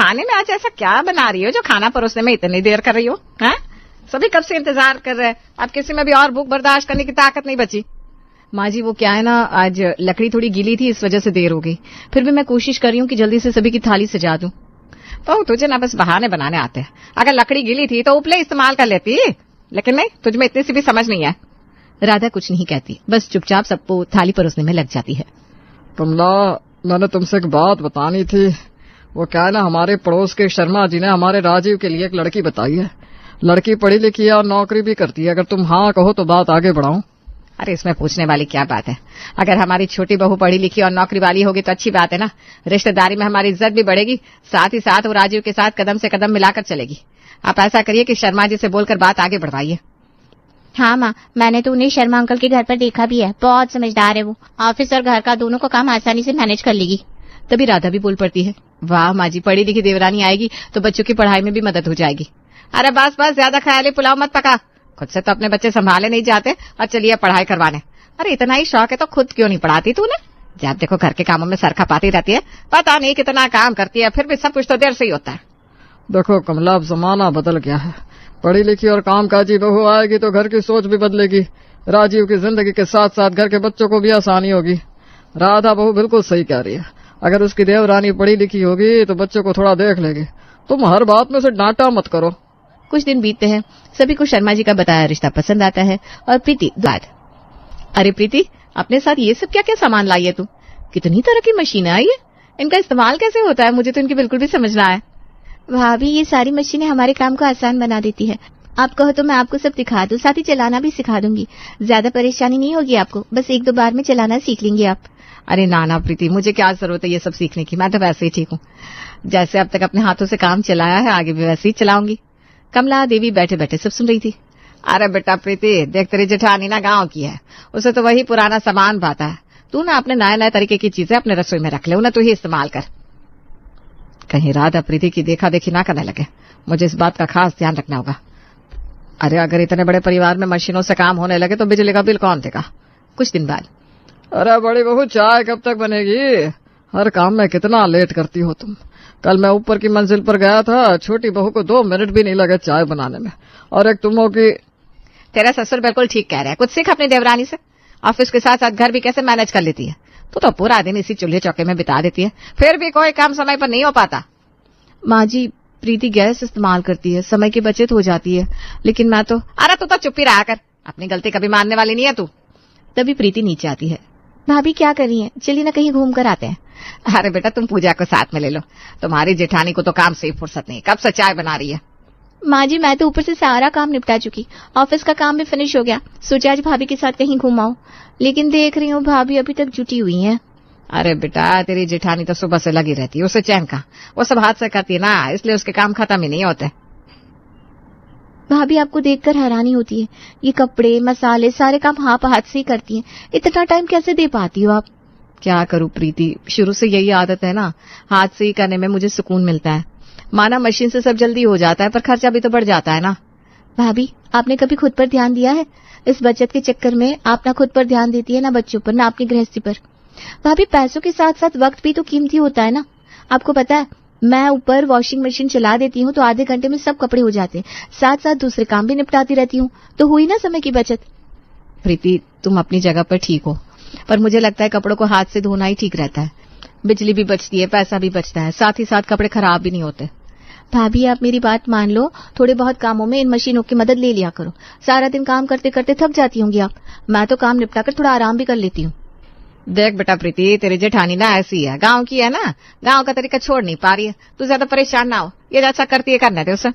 खाने में आज ऐसा क्या बना रही हो जो खाना परोसने में इतनी देर कर रही हो? हैं? सभी कब से इंतजार कर रहे हैं, अब किसी में भी और भूख बर्दाश्त करने की ताकत नहीं बची। माँ जी वो क्या है ना, आज लकड़ी थोड़ी गीली थी, इस वजह से देर हो गई। फिर भी मैं कोशिश कर रही हूँ कि जल्दी से सभी की थाली सजा दूं। तो तुझे ना बस बहाने बनाने आते हैं। अगर लकड़ी गीली थी तो उपले इस्तेमाल कर लेती, लेकिन नहीं, तुझ में इतनी सी भी समझ नहीं है। राधा कुछ नहीं कहती, बस चुपचाप सबको थाली परोसने में लग जाती है। कमला, मैंने तुमसे एक बात बतानी थी। वो क्या है ना, हमारे पड़ोस के शर्मा जी ने हमारे राजीव के लिए एक लड़की बताई है। लड़की पढ़ी लिखी है और नौकरी भी करती है। अगर तुम हाँ कहो तो बात आगे बढ़ाऊं। अरे इसमें पूछने वाली क्या बात है? अगर हमारी छोटी बहू पढ़ी लिखी और नौकरी वाली होगी तो अच्छी बात है ना। रिश्तेदारी में हमारी इज्जत भी बढ़ेगी, साथ ही साथ वो राजीव के साथ कदम से कदम मिलाकर चलेगी। आप ऐसा करिए कि शर्मा जी से बोलकर बात आगे बढ़वाइए। हाँ माँ, मैंने तो उन्हें शर्मा अंकल के घर पर देखा भी है। बहुत समझदार है वो। ऑफिस और घर का दोनों को काम आसानी से मैनेज कर लेगी। तभी राधा भी बोल पड़ती है, वाह माँ जी, पढ़ी लिखी देवरानी आएगी तो बच्चों की पढ़ाई में भी मदद हो जाएगी। अरे बस बस, ज्यादा ख्याली पुलाव मत पका। खुद से तो अपने बच्चे संभाले नहीं जाते और चलिए पढ़ाई करवाने। अरे इतना ही शौक है तो खुद क्यों नहीं पढ़ाती तूने? जब देखो घर के कामों में सर खपाती रहती है, पता नहीं कितना काम करती है, फिर भी सब कुछ तो देर से ही होता है। देखो कमला, अब जमाना बदल गया है। पढ़ी लिखी और कामकाजी बहू आएगी तो घर की सोच भी बदलेगी। राजीव की जिंदगी के साथ साथ घर के बच्चों को भी आसानी होगी। राधा बहू बिल्कुल सही कह रही है। अगर उसकी देवरानी पढ़ी लिखी होगी तो बच्चों को थोड़ा देख लेगी। तुम हर बात में से डांटा मत करो। कुछ दिन बीतते हैं, सभी को शर्मा जी का बताया रिश्ता पसंद आता है और प्रीति बाद। अरे प्रीति, अपने साथ ये सब क्या क्या सामान लाई है तू? कितनी तरह की मशीनें आई है, इनका इस्तेमाल कैसे होता है? मुझे तो इनकी बिल्कुल भी समझ ना आए। भाभी, ये सारी मशीनें हमारे काम को आसान बना देती है। आप कहो तो मैं आपको सब दिखा दूं, साथ ही चलाना भी सिखा दूंगी। ज्यादा परेशानी नहीं होगी आपको, बस 1-2 बार में चलाना सीख लेंगे आप। अरे ना प्रीति, मुझे क्या जरूरत है ये सब सीखने की? मैं तो वैसे ही ठीक हूँ। जैसे अब तक अपने हाथों से काम चलाया है, आगे भी वैसे ही चलाऊंगी। कमला देवी बैठे बैठे सब सुन रही थी। अरे बेटा प्रीति, देख तेरी जेठानी ना गांव की है, उसे तो वही पुराना सामान पाता है। तू ना अपने नए नए तरीके की चीजें अपने रसोई में रख ले, उन्हें तू ही इस्तेमाल कर। कहीं राधा प्रीति की देखा देखी ना करने लगे, मुझे इस बात का खास ध्यान रखना होगा। अरे अगर इतने बड़े परिवार में मशीनों से काम होने लगे तो बिजली का बिल कौन देगा? कुछ दिन बाद, अरे बड़ी बहू, चाय कब तक बनेगी? हर काम में कितना लेट करती हो तुम। कल मैं ऊपर की मंजिल पर गया था, छोटी बहू को 2 मिनट भी नहीं लगे चाय बनाने में। और एक तुम हो कि तेरा ससुर बिल्कुल ठीक कह रहा है, कुछ सीख अपनी देवरानी से। ऑफिस के साथ साथ घर भी कैसे मैनेज कर लेती है। तो पूरा दिन इसी चूल्हे चौके में बिता देती है, फिर भी कोई काम समय पर नहीं हो पाता। माँ जी, प्रीति गैस इस्तेमाल करती है, समय की बचत हो जाती है, लेकिन मैं तो। अरे तू तो चुप ही रहा कर, अपनी गलती कभी मानने वाली नहीं है तू। तभी प्रीति नीचे आती है। भाभी क्या कर रही हैं? चलिए ना कहीं घूम कर आते हैं। अरे बेटा, तुम पूजा को साथ में ले लो, तुम्हारी जेठानी को तो काम से फुर्सत नहीं, कब से चाय बना रही है। माँ जी, मैं तो ऊपर से सारा काम निपटा चुकी, ऑफिस का काम भी फिनिश हो गया। सोचा आज भाभी के साथ कहीं घुमाऊं, लेकिन देख रही हूँ भाभी अभी तक जुटी हुई हैं। अरे बेटा, तेरी जेठानी तो सुबह से लगी रहती है, उसे चैन का। वो सब हाथ से करती है ना, इसलिए उसके काम खत्म ही नहीं होते। भाभी, आपको देखकर हैरानी होती है, ये कपड़े मसाले सारे काम आप हाथ से ही करती हैं। इतना टाइम कैसे दे पाती हो आप? क्या करूं प्रीति, शुरू से यही आदत है ना, हाथ से ही करने में मुझे सुकून मिलता है। माना मशीन से सब जल्दी हो जाता है, पर खर्चा भी तो बढ़ जाता है ना। भाभी, आपने कभी खुद पर ध्यान दिया है? इस बचत के चक्कर में आप ना खुद पर ध्यान देती है, ना बच्चों पर, ना आपकी गृहस्थी पर। भाभी, पैसों के साथ साथ वक्त भी तो कीमती होता है ना। आपको पता है, मैं ऊपर वॉशिंग मशीन चला देती हूँ तो आधे घंटे में सब कपड़े हो जाते हैं, साथ साथ दूसरे काम भी निपटाती रहती हूँ, तो हुई ना समय की बचत। प्रीति, तुम अपनी जगह पर ठीक हो, पर मुझे लगता है कपड़ों को हाथ से धोना ही ठीक रहता है। बिजली भी बचती है, पैसा भी बचता है, साथ ही साथ कपड़े खराब भी नहीं होते। भाभी, आप मेरी बात मान लो, थोड़े बहुत कामों में इन मशीनों की मदद ले लिया करो। सारा दिन काम करते करते थक जाती होंगी आप, मैं तो काम निपटाकर थोड़ा आराम भी कर लेती हूँ। देख बेटा प्रीति, तेरी जेठानी ना ऐसी है, गांव की है ना, गांव का तरीका छोड़ नहीं पा रही है। तू ज्यादा परेशान ना हो, ये जैसा करती है करने दे उसे।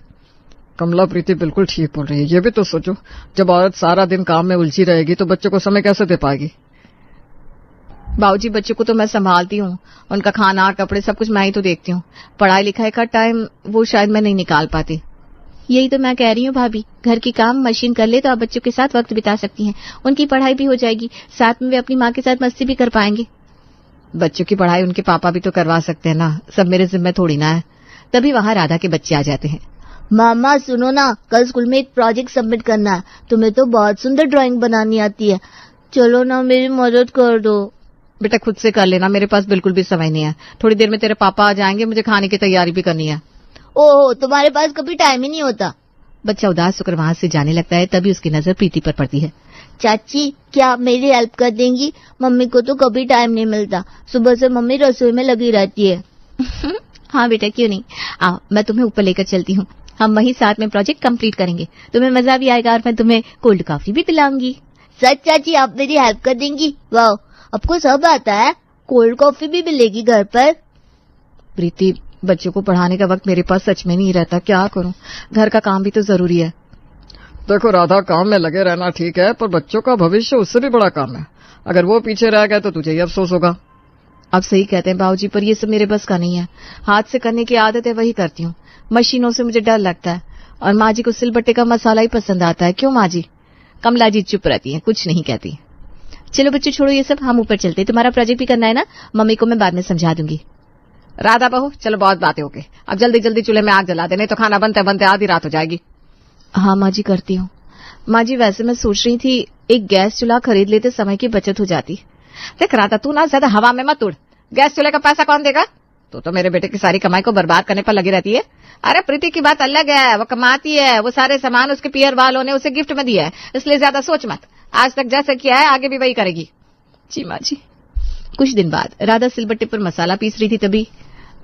कमला, प्रीति बिल्कुल ठीक बोल रही है। ये भी तो सोचो, जब औरत सारा दिन काम में उलझी रहेगी तो बच्चों को समय कैसे दे पाएगी? बाबूजी, बच्चों को तो मैं संभालती हूँ, उनका खाना कपड़े सब कुछ मैं ही तो देखती हूँ। पढ़ाई लिखाई का टाइम वो शायद मैं नहीं निकाल पाती। यही तो मैं कह रही हूँ भाभी, घर की काम मशीन कर ले तो आप बच्चों के साथ वक्त बिता सकती हैं, उनकी पढ़ाई भी हो जाएगी, साथ में वे अपनी माँ के साथ मस्ती भी कर पाएंगे। बच्चों की पढ़ाई उनके पापा भी तो करवा सकते हैं ना, सब मेरे जिम्मे थोड़ी ना है। तभी वहाँ राधा के बच्चे आ जाते हैं। मामा सुनो ना, कल स्कूल में एक प्रोजेक्ट सबमिट करना है, तुम्हें तो बहुत सुंदर ड्राइंग बनानी आती है, चलो ना मेरी मदद कर दो। बेटा खुद से कर लेना, मेरे पास बिल्कुल भी समय नहीं है। थोड़ी देर में तेरे पापा आ जाएंगे, मुझे खाने की तैयारी भी करनी है। ओहो, तुम्हारे पास कभी टाइम ही नहीं होता। बच्चा उदास होकर वहां से जाने लगता है, तभी उसकी नजर प्रीति पर पड़ती है। चाची, क्या आप मेरी हेल्प कर देंगी? मम्मी को तो कभी टाइम नहीं मिलता, सुबह से मम्मी रसोई में लगी रहती है। हाँ बेटा, क्यों नहीं, आओ मैं तुम्हें ऊपर लेकर चलती हूँ। हम वहीं साथ में प्रोजेक्ट कंप्लीट करेंगे, तुम्हें मजा भी आएगा और मैं तुम्हें कोल्ड कॉफी भी पिलाऊंगी। सच चाची, आप मेरी हेल्प कर देंगी? वाह, आपको सब आता है। कोल्ड कॉफी भी मिलेगी घर पर? प्रीति, बच्चों को पढ़ाने का वक्त मेरे पास सच में नहीं रहता, क्या करूं, घर का काम भी तो जरूरी है। देखो राधा, काम में लगे रहना ठीक है, पर बच्चों का भविष्य उससे भी बड़ा काम है। अगर वो पीछे रह गए तो तुझे ही अफसोस होगा। अब सही कहते हैं बाबूजी, पर ये सब मेरे बस का नहीं है। हाथ से करने की आदत है, वही करती हूँ। मशीनों से मुझे डर लगता है, और माँ जी को सिलबट्टे का मसाला ही पसंद आता है। क्यों माँ जी? कमला जी चुप रहती है, कुछ नहीं कहती। चलो बच्चों, छोड़ो ये सब, हम ऊपर चलते। तुम्हारा प्रोजेक्ट भी करना है ना, मम्मी को मैं बाद में समझा दूंगी। राधा बहू, चलो बहुत बातें हो गई, अब जल्दी जल्दी चूल्हे में आग जला दे, नहीं तो खाना बनते बनते आधी रात हो जाएगी। हाँ माँ जी, करती हूँ। माँ जी, वैसे मैं सोच रही थी एक गैस चूल्हा खरीद लेते, समय की बचत हो जाती। देख राधा, तू ना ज्यादा हवा में मत उड़, गैस चूल्हे का पैसा कौन देगा? तो मेरे बेटे की सारी कमाई को बर्बाद करने पर लगी रहती है। अरे प्रीति की बात अलग है, वो कमाती है, वो सारे सामान उसके पियर वालों ने उसे गिफ्ट में दिया है, इसलिए ज्यादा सोच मत। आज तक जैसे किया है आगे भी वही करेगी। जी माँ जी। कुछ दिन बाद राधा सिलबट्टे पर मसाला पीस रही थी, तभी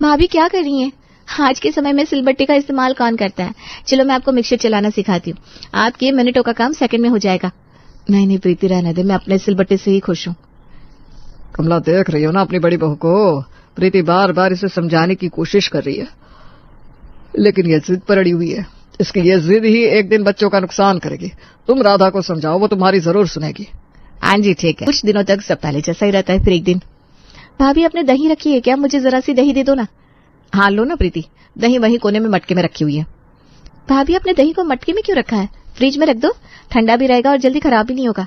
भाभी क्या कर रही हैं? आज के समय में सिलबट्टे का इस्तेमाल कौन करता है? चलो मैं आपको मिक्सर चलाना सिखाती हूँ, आपके मिनटों का काम सेकंड में हो जाएगा। नहीं नहीं प्रीति, रहने दे, मैं अपने सिलबट्टे से ही खुश हूँ। कमला, देख रही हो ना अपनी बड़ी बहू को? प्रीति बार बार इसे समझाने की कोशिश कर रही है, लेकिन ये जिद पर अड़ी हुई है। इसकी ये जिद ही एक दिन बच्चों का नुकसान करेगी। तुम राधा को समझाओ, वो तुम्हारी जरूर सुनेगी। हाँ जी ठीक है। कुछ दिनों तक सब पहले जैसा ही रहता है, फिर एक दिन, भाभी आपने दही रखी है क्या? मुझे जरा सी दही दे दो ना। हाँ लो ना प्रीति, दही वहीं कोने में मटके में रखी हुई है। भाभी आपने दही को मटके में क्यों रखा है? फ्रिज में रख दो, ठंडा भी रहेगा और जल्दी खराब भी नहीं होगा।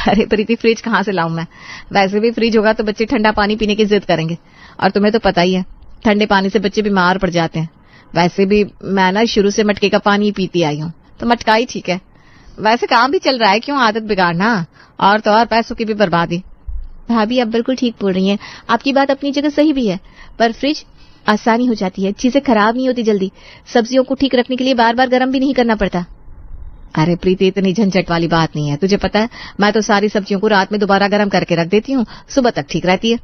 अरे प्रीति, फ्रिज कहाँ से लाऊं मैं? वैसे भी फ्रिज होगा तो बच्चे ठंडा पानी पीने की जिद करेंगे, और तुम्हें तो पता ही है ठंडे पानी से बच्चे बीमार पड़ जाते हैं। वैसे भी मैं ना शुरू से मटके का पानी पीती आई हूँ, तो मटका ही ठीक है। वैसे काम भी चल रहा है, क्यों आदत बिगाड़ना, और तो और पैसों की भी बर्बादी। भाभी आप बिल्कुल ठीक बोल रही हैं, आपकी बात अपनी जगह सही भी है, पर फ्रिज आसानी हो जाती है, चीजें खराब नहीं होती जल्दी। सब्जियों को ठीक रखने के लिए बार बार गर्म भी नहीं करना पड़ता। अरे प्रीति, इतनी झंझट वाली बात नहीं है, तुझे पता है मैं तो सारी सब्जियों को रात में दोबारा गर्म करके रख देती हूँ, सुबह तक ठीक रहती है।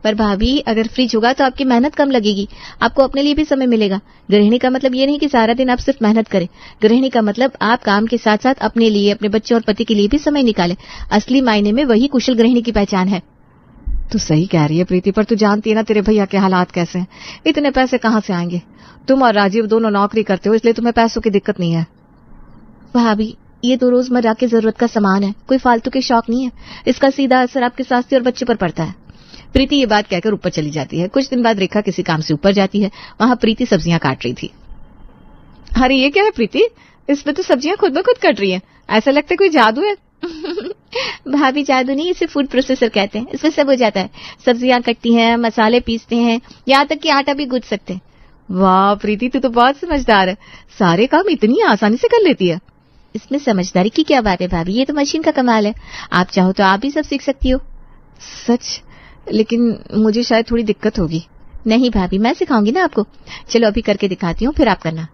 पर भाभी अगर फ्रिज होगा तो आपकी मेहनत कम लगेगी, आपको अपने लिए भी समय मिलेगा। गृहिणी का मतलब ये नहीं कि सारा दिन आप सिर्फ मेहनत करें, गृहिणी का मतलब आप काम के साथ साथ अपने लिए, अपने बच्चों और पति के लिए भी समय निकालें। असली मायने में वही कुशल गृहिणी की पहचान है। तू सही कह रही है प्रीति, पर तू जानती है ना तेरे भैया के हालात कैसे हैं, इतने पैसे कहाँ से आएंगे? तुम और राजीव दोनों नौकरी करते हो, इसलिए तुम्हें पैसों की दिक्कत नहीं है। भाभी ये तो रोजमर्रा की जरूरत का सामान है, कोई फालतू के शौक नहीं है, इसका सीधा असर आपके स्वास्थ्य और बच्चे पर पड़ता है। प्रीति ये बात कहकर ऊपर चली जाती है। कुछ दिन बाद रेखा किसी काम से ऊपर जाती है, वहां प्रीति सब्जियां काट रही थी। अरे ये क्या है प्रीति, इसमें तो सब्जियां खुद ब खुद कट रही हैं, ऐसा लगता है कोई जादू है। भाभी जादू नहीं, इसे फूड प्रोसेसर कहते हैं, इसमें सब हो जाता है। सब्जियां कटती हैं, मसाले पीसते हैं, यहाँ तक कि आटा भी गूंथ सकते हैं। वाह प्रीति, तू तो बहुत समझदार है, सारे काम इतनी आसानी से कर लेती है। इसमें समझदारी की क्या बात है भाभी, ये तो मशीन का कमाल है, आप चाहो तो आप भी सब सीख सकती हो। सच? लेकिन मुझे शायद थोड़ी दिक्कत होगी। नहीं भाभी, मैं सिखाऊंगी ना आपको, चलो अभी करके दिखाती हूँ, फिर आप करना।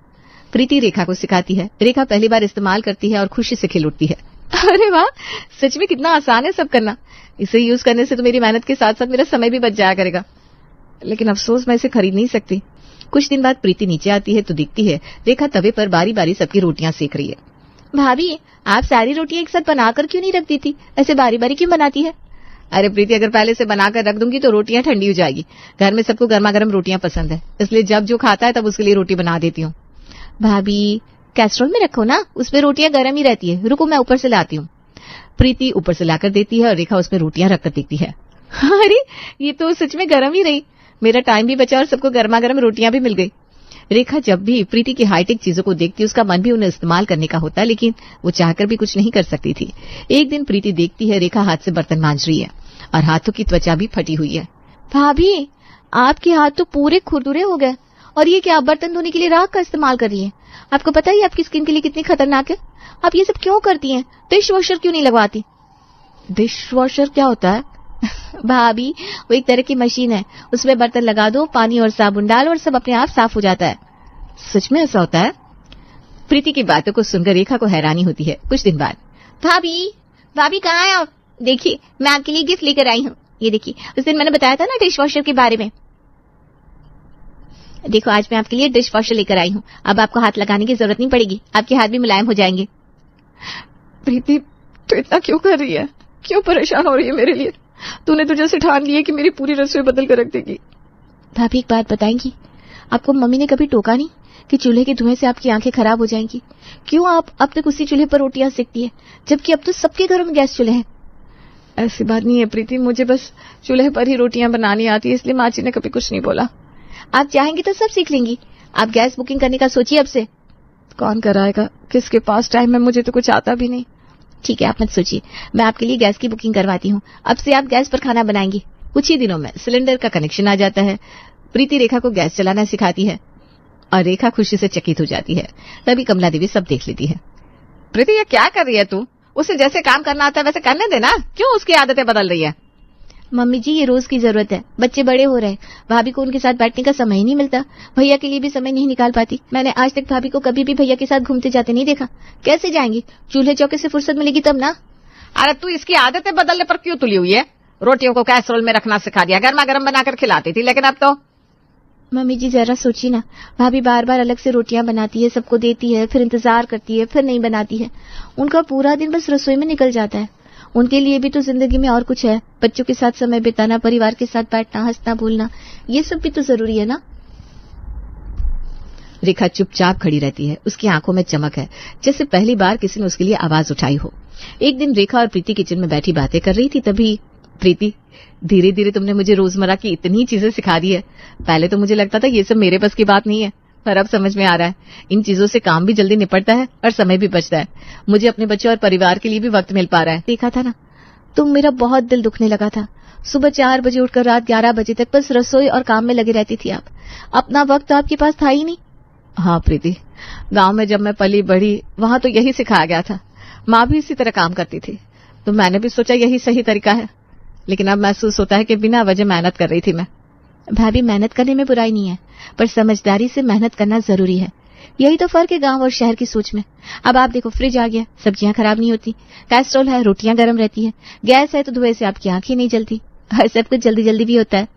प्रीति रेखा को सिखाती है, रेखा पहली बार इस्तेमाल करती है और खुशी से खिल उठती है। अरे वाह, सच में कितना आसान है सब करना, इसे यूज करने से तो मेरी मेहनत के साथ साथ मेरा समय भी बच जाया करेगा। लेकिन अफसोस मैं इसे खरीद नहीं सकती। कुछ दिन बाद प्रीति नीचे आती है तो दिखती है रेखा तवे पर बारी बारी सबकी रोटियां सेक रही है। भाभी आप सारी रोटियां एक साथ बनाकर क्यों नहीं रख देती, ऐसे बारी बारी क्यों बनाती है? अरे प्रीति, अगर पहले से बनाकर रख दूंगी तो रोटियां ठंडी हो जाएगी। घर में सबको गर्मा गर्म रोटियां पसंद है, इसलिए जब जो खाता है तब उसके लिए रोटी बना देती हूँ। भाभी कैस्ट्रोल में रखो ना, उसमें रोटियां गर्म ही रहती है, रुको मैं ऊपर से लाती हूँ। प्रीति ऊपर से लाकर देती है और रेखा उसमें रोटियां रखकर देखती है। अरे ये तो सच में गर्म ही रही, मेरा टाइम भी बचा और सबको गर्मा गर्म रोटियां भी मिल गई। रेखा जब भी प्रीति की हाईटेक चीजों को देखती उसका मन भी उन्हें इस्तेमाल करने का होता, लेकिन वो चाहकर भी कुछ नहीं कर सकती थी। एक दिन प्रीति देखती है रेखा हाथ से बर्तन मांज रही है और हाथों की त्वचा भी फटी हुई है। भाभी आपके हाथ तो पूरे खुरदुरे हो गए, और ये क्या, बर्तन धोने के लिए राख का इस्तेमाल कर रही है? आपको पता है आपकी स्किन के लिए कितनी खतरनाक है, आप ये सब क्यों करती हैं? डिश वॉशर क्यों नहीं लगवाती? डिश वॉशर क्या होता है? भाभी, वो एक तरह की मशीन है, उसमें बर्तन लगा दो, पानी और साबुन डालो और सब अपने आप साफ हो जाता है। सच में ऐसा होता है? प्रीति की बातों को सुनकर रेखा को हैरानी होती है। कुछ दिन बाद, भाभी, भाभी कहाँ है आप? देखिए, मैं आपके लिए गिफ्ट लेकर आई हूँ। ये देखिए, उस दिन मैंने बताया था ना डिश वॉशर के बारे में। देखो, आज मैं आपके लिए डिश वॉशर लेकर आई हूँ। अब आपको हाथ लगाने की जरूरत नहीं पड़ेगी, आपके हाथ भी मुलायम हो जाएंगे। प्रीति, तो इतना क्यों कर रही है? क्यों परेशान हो रही है मेरे लिए? तूने तो जैसे ठान ली है कि मेरी पूरी रसोई बदल कर रख देगी। भाभी, एक बात बताएंगी? आपको मम्मी ने कभी टोका नहीं कि चूल्हे के धुएं से आपकी आंखें खराब हो जाएंगी? क्यों आप अब तक उसी चूल्हे पर रोटियां सेकती है, जबकि अब तो सबके घरों में गैस चूल्हे हैं? ऐसी बात नहीं है प्रीति, मुझे बस चूल्हे पर ही रोटियां बनानी आती है, इसलिए माँ जी ने कभी कुछ नहीं बोला। आप चाहेंगी तो सब सीख लेंगी। आप गैस बुकिंग करने का सोचिए अब से। कौन कराएगा? किसके पास टाइम है? मुझे तो कुछ आता भी नहीं। ठीक है, आप मत सोचिए, मैं आपके लिए गैस की बुकिंग करवाती हूँ। अब से आप गैस पर खाना बनाएंगी। कुछ ही दिनों में सिलेंडर का कनेक्शन आ जाता है। प्रीति रेखा को गैस चलाना सिखाती है और रेखा खुशी से चकित हो जाती है। तभी कमला देवी सब देख लेती है। प्रीति, ये क्या कर रही है तू? उसे जैसे काम करना आता है वैसे करने देना, क्यों उसकी आदतें बदल रही है? मम्मी जी, ये रोज की जरूरत है, बच्चे बड़े हो रहे हैं, भाभी को उनके साथ बैठने का समय ही नहीं मिलता, भैया के लिए भी समय नहीं निकाल पाती। मैंने आज तक भाभी को कभी भी भैया के साथ घूमते जाते नहीं देखा। कैसे जाएंगी? चूल्हे चौके से फुर्सत मिलेगी तब ना। अरे तू इसकी आदतें बदलने पर क्यों तुली हुई है? रोटियों को कैसरोल में रखना सिखा दिया, गर्मा गर्म बनाकर खिलाती थी, लेकिन अब तो। मम्मी जी, जरा सोचिए ना, भाभी बार बार अलग से रोटियां बनाती है, सबको देती है, फिर इंतजार करती है, फिर नहीं बनाती है। उनका पूरा दिन बस रसोई में निकल जाता है। उनके लिए भी तो जिंदगी में और कुछ है, बच्चों के साथ समय बिताना, परिवार के साथ बैठना, हंसना बोलना, ये सब भी तो जरूरी है ना। रेखा चुपचाप खड़ी रहती है। उसकी आंखों में चमक है, जैसे पहली बार किसी ने उसके लिए आवाज उठाई हो। एक दिन रेखा और प्रीति किचन में बैठी बातें कर रही थी, तभी, प्रीति, धीरे धीरे तुमने मुझे रोजमर्रा की इतनी चीजें सिखा दी है। पहले तो मुझे लगता था ये सब मेरे बस की बात नहीं है, पर अब समझ में आ रहा है, इन चीजों से काम भी जल्दी निपटता है और समय भी बचता है। मुझे अपने बच्चे और परिवार के लिए भी वक्त मिल पा रहा है। देखा था ना, तुम मेरा बहुत दिल दुखने लगा था। सुबह 4 बजे उठकर रात 11 बजे तक बस रसोई और काम में लगे रहती थी आप। अपना वक्त तो आपके पास था ही नहीं। हाँ प्रीति, गांव में जब मैं पली बढ़ी वहां तो यही सिखाया गया था। माँ भी इसी तरह काम करती थी, तो मैंने भी सोचा यही सही तरीका है, लेकिन अब महसूस होता है कि बिना वजह मेहनत कर रही थी मैं। भाभी, मेहनत करने में बुराई नहीं है, पर समझदारी से मेहनत करना जरूरी है। यही तो फर्क है गांव और शहर की सोच में। अब आप देखो, फ्रिज आ गया, सब्जियां खराब नहीं होती, कैस्ट्रोल है, रोटियां गर्म रहती है, गैस है तो धुएं से आपकी आंखें नहीं जलती, और सब कुछ जल्दी जल्दी भी होता है।